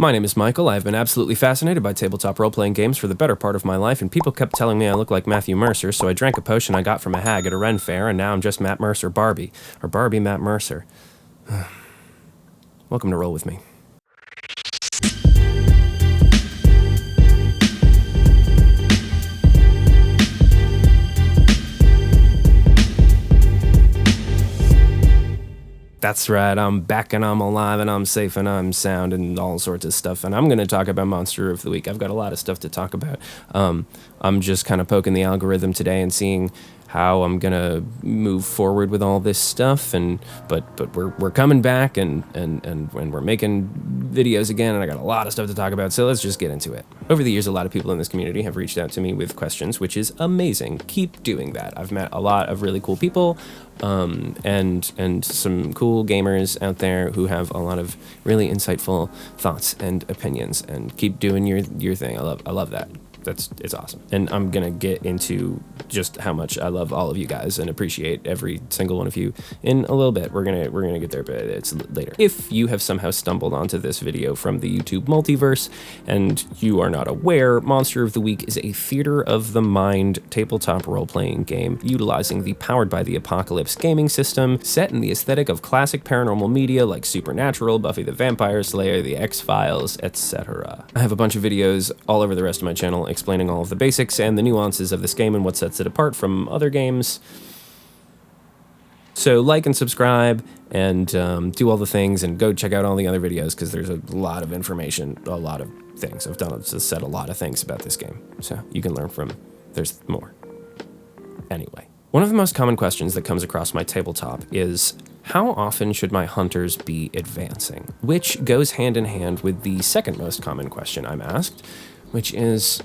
My name is Michael. I've been absolutely fascinated by tabletop role-playing games for the better part of my life, and people kept telling me I look like Matthew Mercer, so I drank a potion I got from a hag at a Ren fair, and now I'm just Matt Mercer Barbie. Or Barbie Matt Mercer. Welcome to Roll With Me. That's right, I'm back and I'm alive and I'm safe and I'm sound and all sorts of stuff. And I'm going to talk about Monster of the Week. I've got a lot of stuff to talk about. I'm just kind of poking the algorithm today and seeing how I'm going to move forward with all this stuff. But we're coming back and we're making videos again, and I got a lot of stuff to talk about, so let's just get into it. Over the years, a lot of people in this community have reached out to me with questions, which is amazing. Keep doing that. I've met a lot of really cool people. And some cool gamers out there who have a lot of really insightful thoughts and opinions, and keep doing your thing. I love that. It's awesome. And I'm gonna get into just how much I love all of you guys and appreciate every single one of you in a little bit. We're gonna get there, but it's later. If you have somehow stumbled onto this video from the YouTube multiverse and you are not aware, Monster of the Week is a theater of the mind tabletop role-playing game utilizing the Powered by the Apocalypse gaming system, set in the aesthetic of classic paranormal media like Supernatural, Buffy the Vampire Slayer, The X-Files, etc. I have a bunch of videos all over the rest of my channel explaining all of the basics and the nuances of this game and what sets it apart from other games. So like and subscribe and do all the things, and go check out all the other videos because there's a lot of information, a lot of things. I've just said a lot of things about this game, so you can learn from, there's more. Anyway, one of the most common questions that comes across my tabletop is, how often should my hunters be advancing? Which goes hand in hand with the second most common question I'm asked, which is,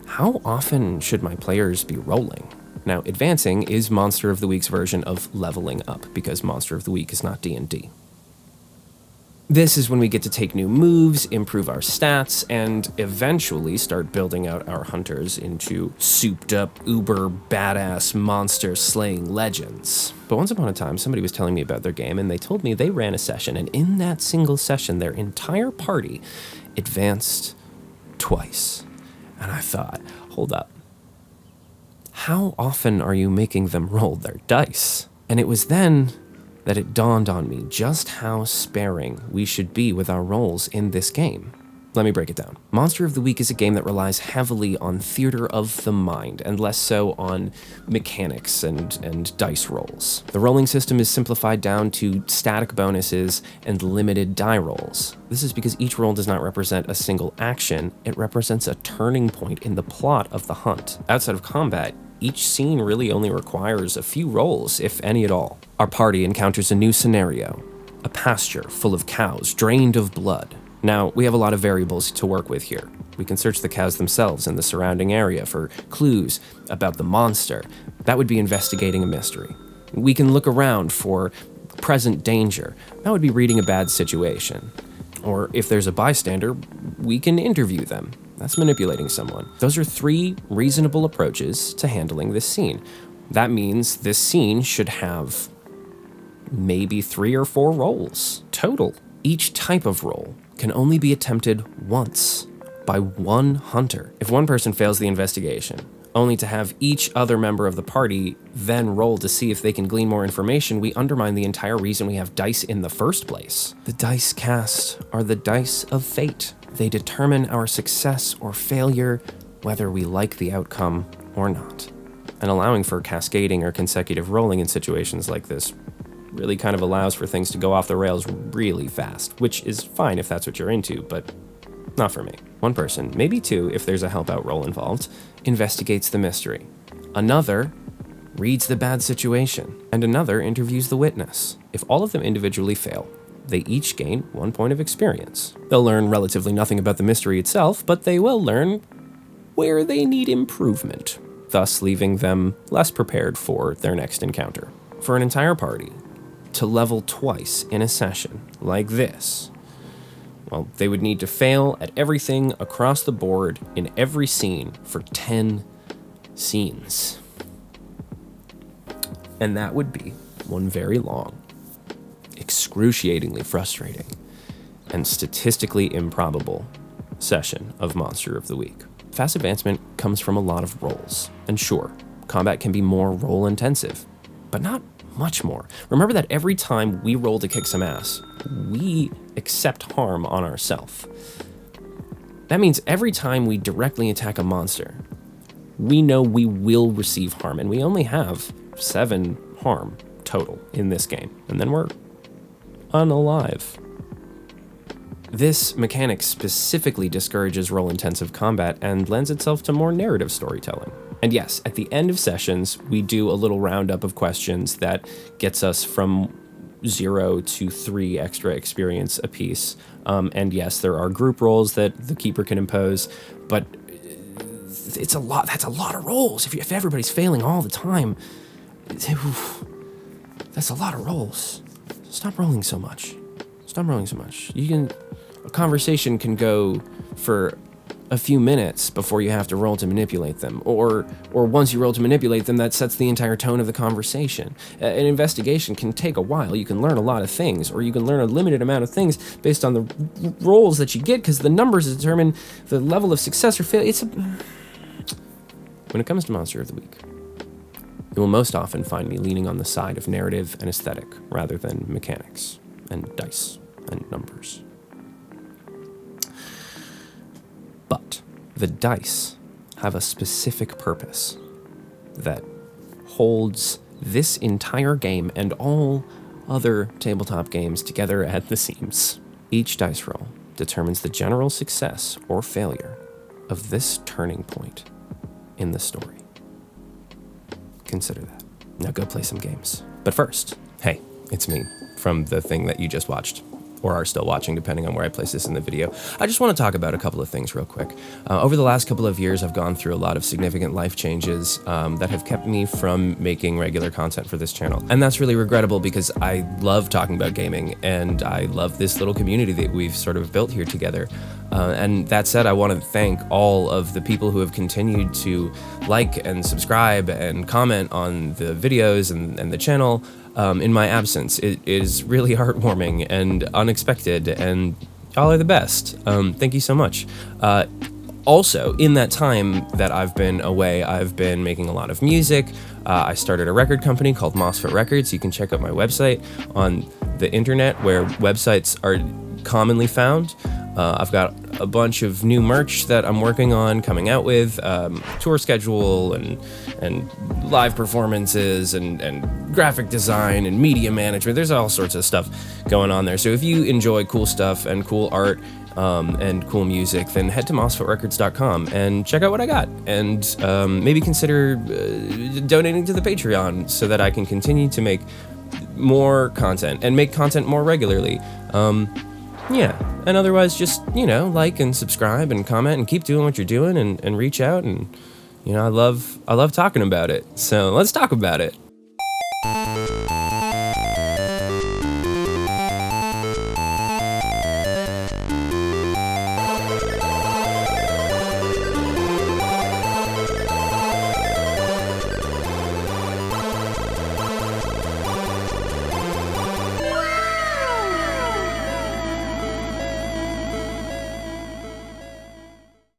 how often should my players be rolling? Now, advancing is Monster of the Week's version of leveling up, because Monster of the Week is not D&D. This is when we get to take new moves, improve our stats, and eventually start building out our hunters into souped-up, uber-badass monster-slaying legends. But once upon a time, somebody was telling me about their game, and they told me they ran a session, and in that single session, their entire party advanced twice. And I thought, hold up. How often are you making them roll their dice? And it was then that it dawned on me just how sparing we should be with our rolls in this game. Let me break it down. Monster of the Week is a game that relies heavily on theater of the mind, and less so on mechanics and dice rolls. The rolling system is simplified down to static bonuses and limited die rolls. This is because each roll does not represent a single action, it represents a turning point in the plot of the hunt. Outside of combat, each scene really only requires a few rolls, if any at all. Our party encounters a new scenario, a pasture full of cows drained of blood. Now, we have a lot of variables to work with here. We can search the cows themselves and the surrounding area for clues about the monster. That would be investigating a mystery. We can look around for present danger. That would be reading a bad situation. Or if there's a bystander, we can interview them. That's manipulating someone. Those are 3 reasonable approaches to handling this scene. That means this scene should have maybe 3 or 4 rolls total. Each type of roll can only be attempted once by one hunter. If one person fails the investigation, only to have each other member of the party then roll to see if they can glean more information, we undermine the entire reason we have dice in the first place. The dice cast are the dice of fate. They determine our success or failure, whether we like the outcome or not. And allowing for cascading or consecutive rolling in situations like this really kind of allows for things to go off the rails really fast, which is fine if that's what you're into, but not for me. One person, maybe 2 if there's a help out roll involved, investigates the mystery. Another reads the bad situation, and another interviews the witness. If all of them individually fail, they each gain 1 point of experience. They'll learn relatively nothing about the mystery itself, but they will learn where they need improvement, thus leaving them less prepared for their next encounter. For an entire party to level twice in a session like this, well, they would need to fail at everything across the board in every scene for 10 scenes. And that would be one very long, excruciatingly frustrating, and statistically improbable session of Monster of the Week. Fast advancement comes from a lot of rolls, and sure, combat can be more roll intensive, but not much more. Remember that every time we roll to kick some ass, we accept harm on ourselves. That means every time we directly attack a monster, we know we will receive harm, and we only have 7 harm total in this game, and then we're unalive. This mechanic specifically discourages roll-intensive combat and lends itself to more narrative storytelling. And yes, at the end of sessions, we do a little roundup of questions that gets us from 0 to 3 extra experience apiece. And yes, there are group rolls that the keeper can impose, but it's a lot. That's a lot of rolls. If everybody's failing all the time, that's a lot of rolls. Stop rolling so much. Stop rolling so much. A conversation can go for a few minutes before you have to roll to manipulate them, or once you roll to manipulate them, that sets the entire tone of the conversation. An investigation can take a while. You can learn a lot of things, or you can learn a limited amount of things based on the rolls that you get, because the numbers determine the level of success or failure. When it comes to Monster of the Week, you will most often find me leaning on the side of narrative and aesthetic rather than mechanics and dice and numbers. But the dice have a specific purpose that holds this entire game and all other tabletop games together at the seams. Each dice roll determines the general success or failure of this turning point in the story. Consider that. Now go play some games. But first, hey, it's me from the thing that you just watched, or are still watching, depending on where I place this in the video. I just want to talk about a couple of things real quick. Over the last couple of years, I've gone through a lot of significant life changes that have kept me from making regular content for this channel. And that's really regrettable because I love talking about gaming, and I love this little community that we've sort of built here together. And that said, I want to thank all of the people who have continued to like and subscribe and comment on the videos and the channel in my absence. It is really heartwarming and unexpected, and y'all are the best. Thank you so much. Also, in that time that I've been away, I've been making a lot of music. I started a record company called MOSFET Records. You can check out my website on the internet where websites are commonly found. I've got a bunch of new merch that I'm working on coming out with, tour schedule and live performances and graphic design and media management. There's all sorts of stuff going on there. So if you enjoy cool stuff and cool art and cool music, then head to MOSFETrecords.com and check out what I got. And maybe consider donating to the Patreon so that I can continue to make more content and make content more regularly. Yeah, and otherwise just, like and subscribe and comment and keep doing what you're doing and reach out. And, I love talking about it. So let's talk about it.